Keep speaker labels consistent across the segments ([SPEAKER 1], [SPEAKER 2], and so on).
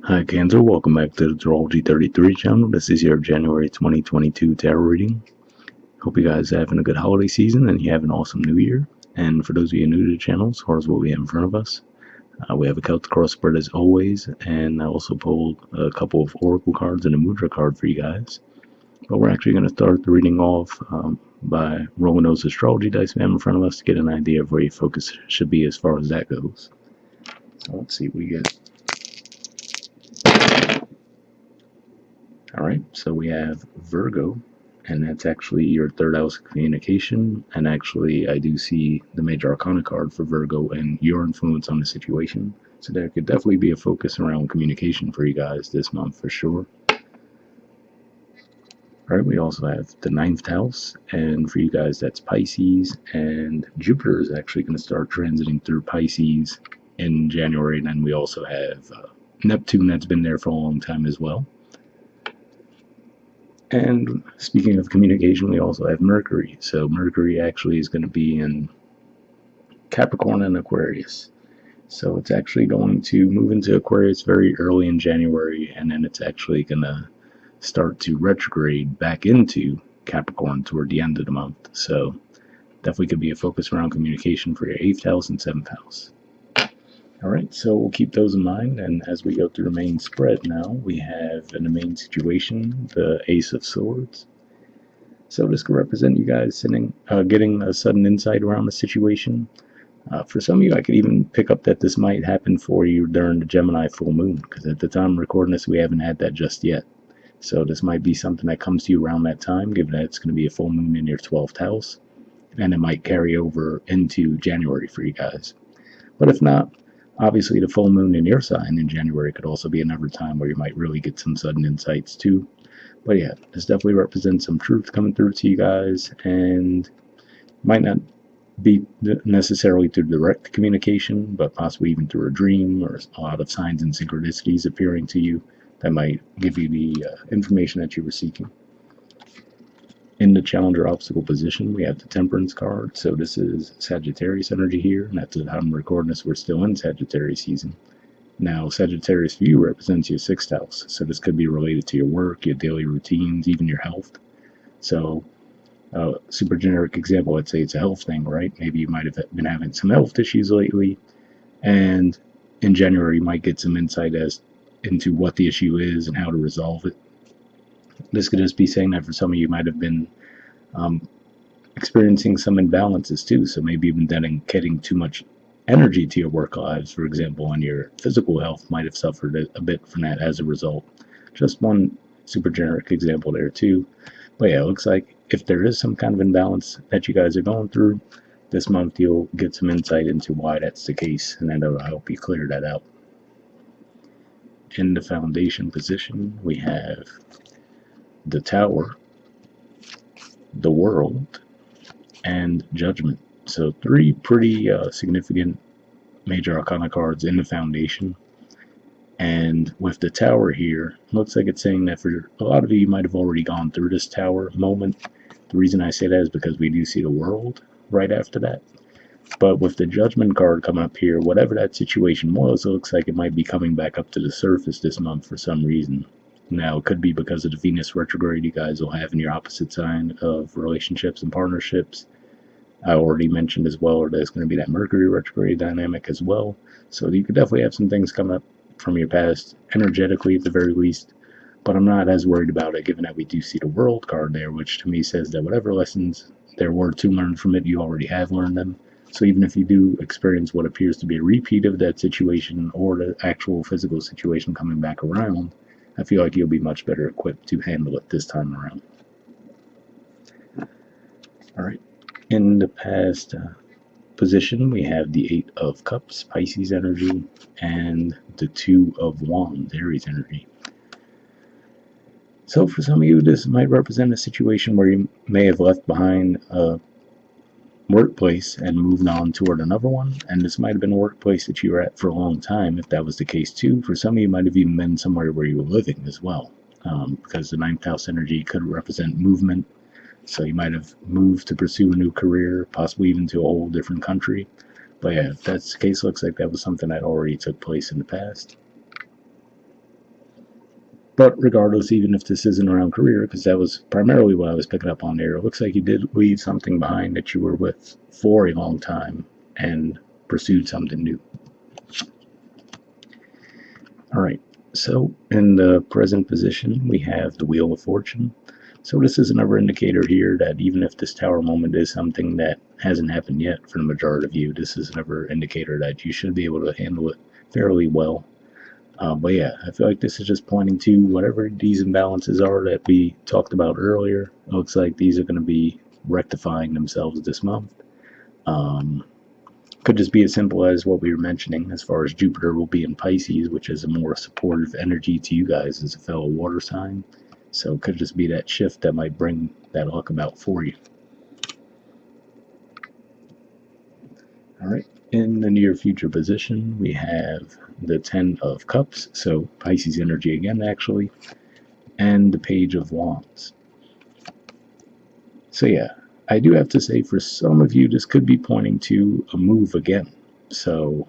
[SPEAKER 1] Hi Cancer, welcome back to the Astrology 33 channel. This is your January 2022 tarot reading. Hope you guys are having a good holiday season and you have an awesome new year. And for those of you new to the channel, as far as what we have in front of us, we have a Celtic crossword as always, and I also pulled a couple of Oracle cards and a Mudra card for you guys. But we're actually going to start the reading off by rolling those astrology dice we have in front of us to get an idea of where your focus should be as far as that goes. So let's see what we get. Alright, so we have Virgo, and that's actually your third house of communication, and actually I do see the major arcana card for Virgo and your influence on the situation, so there could definitely be a focus around communication for you guys this month for sure. Alright, we also have the ninth house, and for you guys that's Pisces, and Jupiter is actually going to start transiting through Pisces in January, and then we also have Neptune that's been there for a long time as well. And speaking of communication, we also have Mercury. So Mercury actually is going to be in Capricorn and Aquarius. So it's actually going to move into Aquarius very early in January, and then it's actually going to start to retrograde back into Capricorn toward the end of the month. So definitely could be a focus around communication for your 8th house and 7th house. Alright, so we'll keep those in mind, and as we go through the main spread now, we have in the main situation the Ace of Swords. So this could represent you guys getting a sudden insight around the situation. For some of you, I could even pick up that this might happen for you during the Gemini full moon, because at the time of recording this, we haven't had that just yet. So this might be something that comes to you around that time, given that it's going to be a full moon in your 12th house, and it might carry over into January for you guys. But if not, obviously the full moon in your sign in January could also be another time where you might really get some sudden insights too. But yeah, this definitely represents some truth coming through to you guys, and might not be necessarily through direct communication, but possibly even through a dream or a lot of signs and synchronicities appearing to you that might give you the information that you were seeking. In the Challenger obstacle position, we have the Temperance card. So this is Sagittarius energy here, and at the time of recording this, we're still in Sagittarius season. Now, Sagittarius for you represents your 6th house, so this could be related to your work, your daily routines, even your health. So, super generic example, I'd say it's a health thing, right? Maybe you might have been having some health issues lately, and in January you might get some insight as into what the issue is and how to resolve it. This could just be saying that for some of you might have been experiencing some imbalances too, so maybe even dedicating too much energy to your work lives, for example, and your physical health might have suffered a bit from that as a result. Just one super generic example there too. But yeah, it looks like if there is some kind of imbalance that you guys are going through, this month you'll get some insight into why that's the case, and that'll help you clear that out. In the foundation position, we have the Tower, the World, and Judgment. So 3 pretty significant major arcana cards in the foundation. And with the Tower here, looks like it's saying that for a lot of you might have already gone through this Tower moment. The reason I say that is because we do see the World right after that. But with the Judgment card coming up here, whatever that situation was, it looks like it might be coming back up to the surface this month for some reason. Now, it could be because of the Venus retrograde you guys will have in your opposite sign of relationships and partnerships. I already mentioned as well, or there's going to be that Mercury retrograde dynamic as well. So you could definitely have some things come up from your past, energetically at the very least. But I'm not as worried about it, given that we do see the World card there, which to me says that whatever lessons there were to learn from it, you already have learned them. So even if you do experience what appears to be a repeat of that situation or the actual physical situation coming back around, I feel like you'll be much better equipped to handle it this time around. Alright, in the past position, we have the 8 of Cups, Pisces energy, and the 2 of Wands, Aries energy. So for some of you, this might represent a situation where you may have left behind a workplace and moved on toward another one, and this might have been a workplace that you were at for a long time. If that was the case too, for some of you, might have even been somewhere where you were living as well, because the 9th house energy could represent movement. So you might have moved to pursue a new career, possibly even to a whole different country. But yeah, if that's the case, looks like that was something that already took place in the past. But regardless, even if this isn't around career, because that was primarily what I was picking up on there, it looks like you did leave something behind that you were with for a long time and pursued something new. All right, so in the present position, we have the Wheel of Fortune. So this is another indicator here that even if this tower moment is something that hasn't happened yet for the majority of you, this is another indicator that you should be able to handle it fairly well. But yeah, I feel like this is just pointing to whatever these imbalances are that we talked about earlier. It looks like these are going to be rectifying themselves this month. Could just be as simple as what we were mentioning as far as Jupiter will be in Pisces, which is a more supportive energy to you guys as a fellow water sign. So it could just be that shift that might bring that luck about for you. All right. In the near future position, we have the 10 of Cups, so Pisces energy again, actually, and the Page of Wands. So yeah, I do have to say for some of you, this could be pointing to a move again. So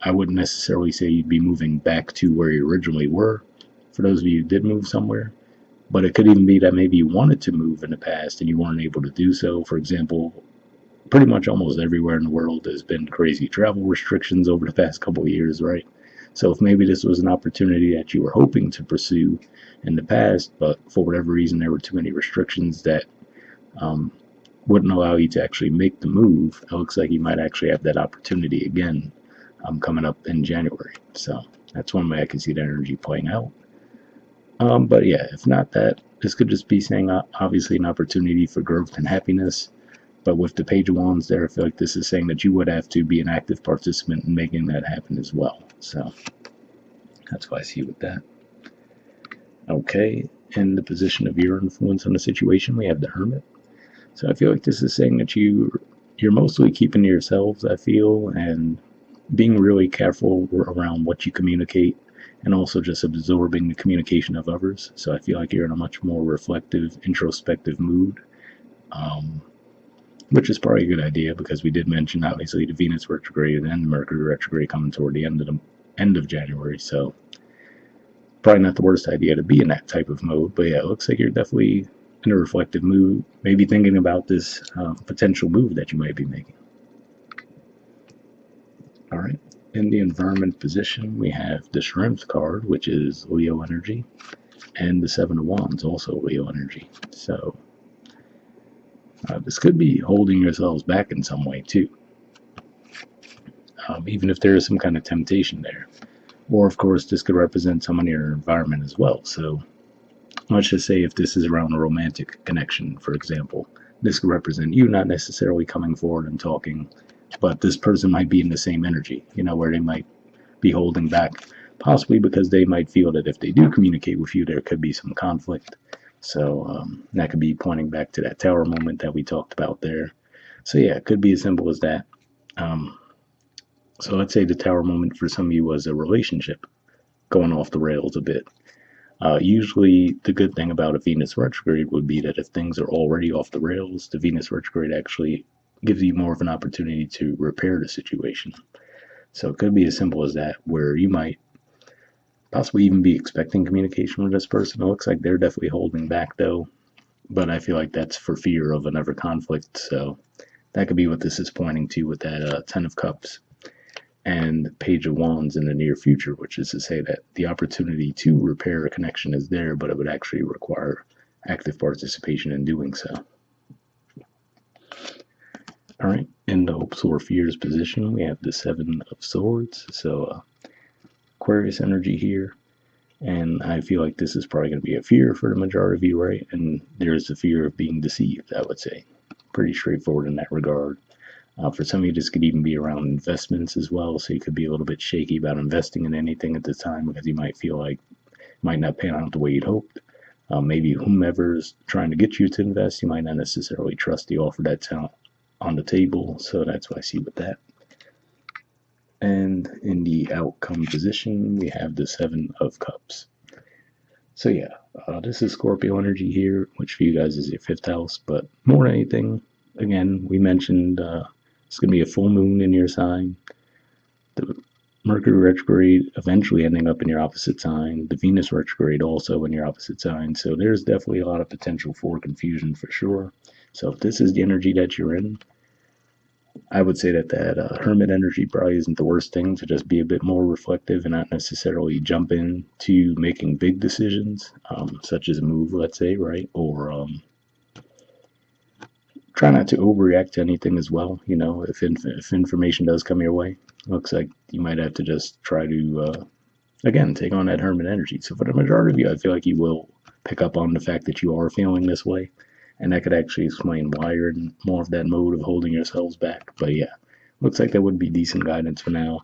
[SPEAKER 1] I wouldn't necessarily say you'd be moving back to where you originally were, for those of you who did move somewhere. But it could even be that maybe you wanted to move in the past and you weren't able to do so. For example, pretty much almost everywhere in the world there's been crazy travel restrictions over the past couple of years, right? So if maybe this was an opportunity that you were hoping to pursue in the past, but for whatever reason there were too many restrictions that wouldn't allow you to actually make the move, it looks like you might actually have that opportunity again coming up in January. So that's one way I can see that energy playing out. But yeah, if not that, this could just be saying obviously an opportunity for growth and happiness. But with the Page of Wands there, I feel like this is saying that you would have to be an active participant in making that happen as well. So that's what I see with that. Okay, in the position of your influence on the situation, we have the Hermit. So I feel like this is saying that you're mostly keeping to yourselves, I feel, and being really careful around what you communicate and also just absorbing the communication of others. So I feel like you're in a much more reflective, introspective mood. Which is probably a good idea because we did mention obviously the Venus retrograde and the Mercury retrograde coming toward the end of January, so probably not the worst idea to be in that type of mode. But yeah, it looks like you're definitely in a reflective mood, maybe thinking about this potential move that you might be making. All right, in the environment position, we have the Strength card, which is Leo energy, and the Seven of Wands, also Leo energy. So this could be holding yourselves back in some way too, even if there is some kind of temptation there. Or, of course, this could represent someone in your environment as well. So let's just say if this is around a romantic connection, for example, this could represent you not necessarily coming forward and talking, but this person might be in the same energy, where they might be holding back, possibly because they might feel that if they do communicate with you, there could be some conflict. So that could be pointing back to that tower moment that we talked about there. So yeah, it could be as simple as that. So let's say the tower moment for some of you was a relationship going off the rails a bit. Usually, the good thing about a Venus retrograde would be that if things are already off the rails, the Venus retrograde actually gives you more of an opportunity to repair the situation. So it could be as simple as that, where you might possibly even be expecting communication with this person. It looks like they're definitely holding back, though, but I feel like that's for fear of another conflict. So that could be what this is pointing to with that Ten of Cups and Page of Wands in the near future, which is to say that the opportunity to repair a connection is there, but it would actually require active participation in doing so. All right, in the hopes or fears position, we have the Seven of Swords, so Aquarius energy here, and I feel like this is probably going to be a fear for the majority of you, right? And there's the fear of being deceived, I would say. Pretty straightforward in that regard. For some of you, this could even be around investments as well, so you could be a little bit shaky about investing in anything at this time because you might feel like it might not pan out the way you'd hoped. Maybe whomever's trying to get you to invest, you might not necessarily trust the offer that's out on the table, so that's what I see with that. And in the outcome position, we have the Seven of Cups. So yeah, this is Scorpio energy here, which for you guys is your fifth house, but more than anything, again, we mentioned it's going to be a full moon in your sign. Mercury retrograde eventually ending up in your opposite sign, the Venus retrograde also in your opposite sign. So there's definitely a lot of potential for confusion for sure. So if this is the energy that you're in, I would say that hermit energy probably isn't the worst thing, to just be a bit more reflective and not necessarily jump into making big decisions, such as a move, let's say, right? Or try not to overreact to anything as well. You know, if information does come your way, looks like you might have to just try to again take on that hermit energy. So for the majority of you, I feel like you will pick up on the fact that you are feeling this way, and that could actually explain why you're in more of that mode of holding yourselves back. But yeah, looks like that would be decent guidance for now.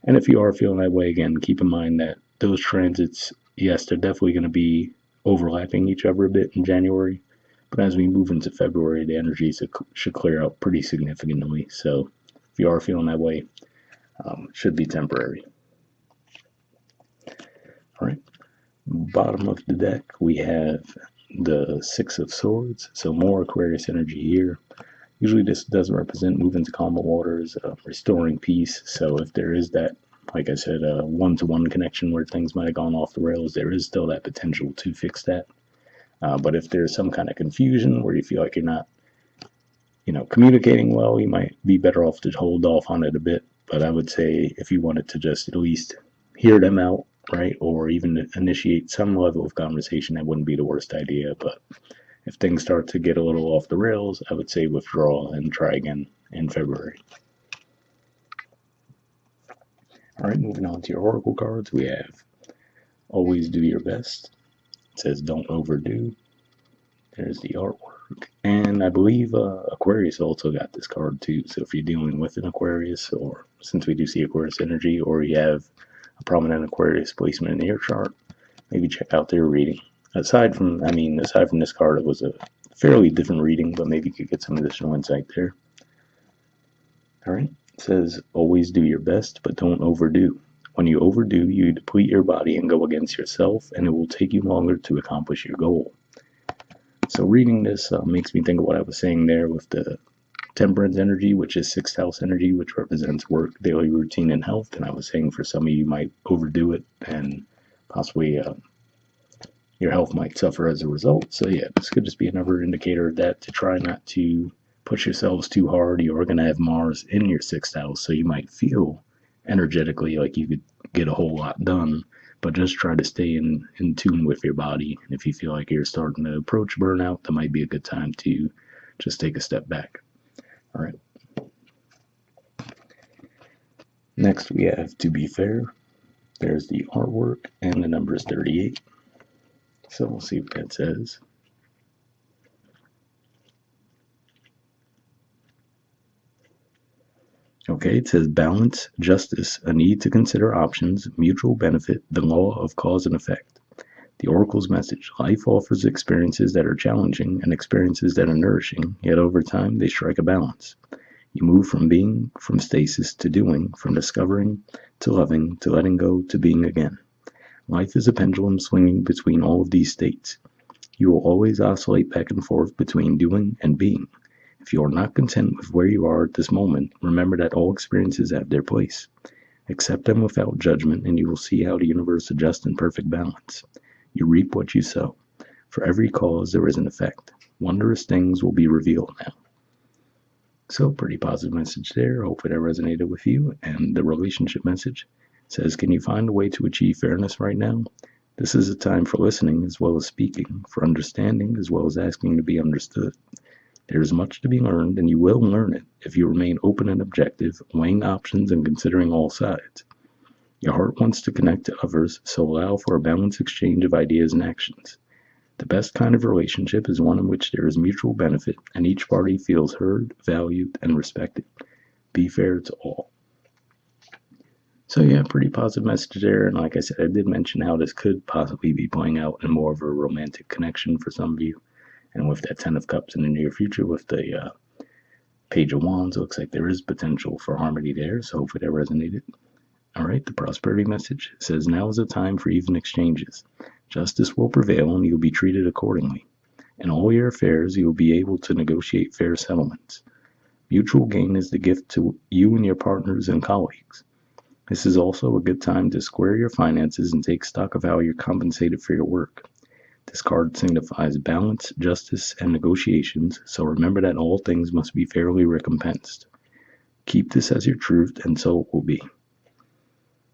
[SPEAKER 1] And if you are feeling that way, again, keep in mind that those transits, yes, they're definitely going to be overlapping each other a bit in January. But as we move into February, the energies should clear out pretty significantly. So if you are feeling that way, it should be temporary. All right. Bottom of the deck, we have the Six of Swords. So more Aquarius energy here. Usually this does represent moving to calmer waters, restoring peace. So if there is that, like I said, one-to-one connection where things might have gone off the rails, there is still that potential to fix that. But if there's some kind of confusion where you feel like you're not, communicating well, you might be better off to hold off on it a bit. But I would say if you wanted to just at least hear them out, right, or even initiate some level of conversation, that wouldn't be the worst idea. But if things start to get a little off the rails, I would say withdraw and try again in February. All right, moving on to your oracle cards, we have always do your best. It says don't overdo. There's the artwork. And I believe Aquarius also got this card too. So if you're dealing with an Aquarius, or since we do see Aquarius energy, or you have a prominent Aquarius placement in your chart, maybe check out their reading. Aside from this card, it was a fairly different reading, but maybe you could get some additional insight there. All right. It says, always do your best, but don't overdo. When you overdo, you deplete your body and go against yourself, and it will take you longer to accomplish your goal. So reading this makes me think of what I was saying there with the temperance energy, which is sixth house energy, which represents work, daily routine, and health. And I was saying for some of you might overdo it, and possibly your health might suffer as a result. So yeah, this could just be another indicator of that, to try not to push yourselves too hard. You're going to have Mars in your sixth house, so you might feel energetically like you could get a whole lot done, but just try to stay in tune with your body. And if you feel like you're starting to approach burnout, that might be a good time to just take a step back. All right. Next, we have To Be Fair. There's the artwork, and the number is 38. So we'll see what that says. Okay, it says balance, justice, a need to consider options, mutual benefit, the law of cause and effect. The Oracle's message: life offers experiences that are challenging and experiences that are nourishing, yet over time they strike a balance. You move from being, from stasis to doing, from discovering to loving, to letting go, to being again. Life is a pendulum swinging between all of these states. You will always oscillate back and forth between doing and being. If you are not content with where you are at this moment, remember that all experiences have their place. Accept them without judgment, and you will see how the universe adjusts in perfect balance. You reap what you sow. For every cause, there is an effect. Wondrous things will be revealed now. So, pretty positive message there. Hopefully that resonated with you. And the relationship message says, can you find a way to achieve fairness right now? This is a time for listening as well as speaking, for understanding as well as asking to be understood. There is much to be learned, and you will learn it if you remain open and objective, weighing options and considering all sides. Your heart wants to connect to others, so allow for a balanced exchange of ideas and actions. The best kind of relationship is one in which there is mutual benefit, and each party feels heard, valued, and respected. Be fair to all. So yeah, pretty positive message there, and like I said, I did mention how this could possibly be playing out in more of a romantic connection for some of you. And with that Ten of Cups in the near future, with the Page of Wands, it looks like there is potential for harmony there, so hopefully that resonated. All right, the prosperity message says, now is the time for even exchanges. Justice will prevail, and you'll be treated accordingly. In all your affairs, you will be able to negotiate fair settlements. Mutual gain is the gift to you and your partners and colleagues. This is also a good time to square your finances and take stock of how you're compensated for your work. This card signifies balance, justice, and negotiations, so remember that all things must be fairly recompensed. Keep this as your truth, and so it will be.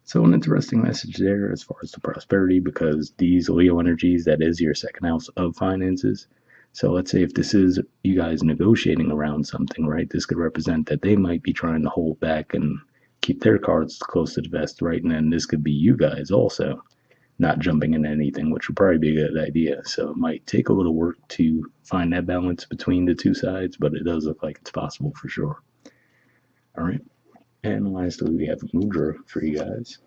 [SPEAKER 1] So an interesting message there as far as the prosperity, because these Leo energies, that is your second house of finances. So let's say if this is you guys negotiating around something, right? This could represent that they might be trying to hold back and keep their cards close to the vest, right? And then this could be you guys also not jumping into anything, which would probably be a good idea. So it might take a little work to find that balance between the two sides, but it does look like it's possible for sure. All right. And lastly, we have a mudra for you guys.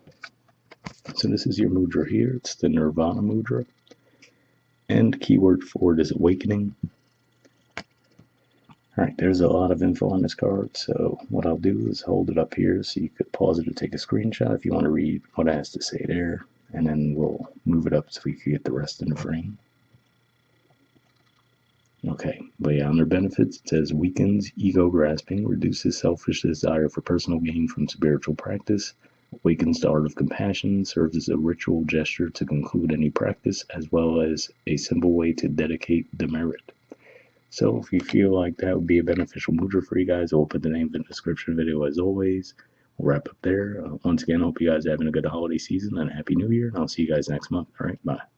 [SPEAKER 1] So this is your mudra here. It's the Nirvana Mudra. And keyword for it is awakening. All right, there's a lot of info on this card. So what I'll do is hold it up here so you could pause it to take a screenshot if you want to read what it has to say there. And then we'll move it up so we can get the rest in the frame. Okay, but yeah, under benefits, it says weakens ego grasping, reduces selfish desire for personal gain from spiritual practice, awakens the art of compassion, serves as a ritual gesture to conclude any practice, as well as a simple way to dedicate the merit. So if you feel like that would be a beneficial mudra for you guys, I'll put the name in the description video as always. We'll wrap up there. Once again, hope you guys are having a good holiday season and a happy new year, and I'll see you guys next month. All right, bye.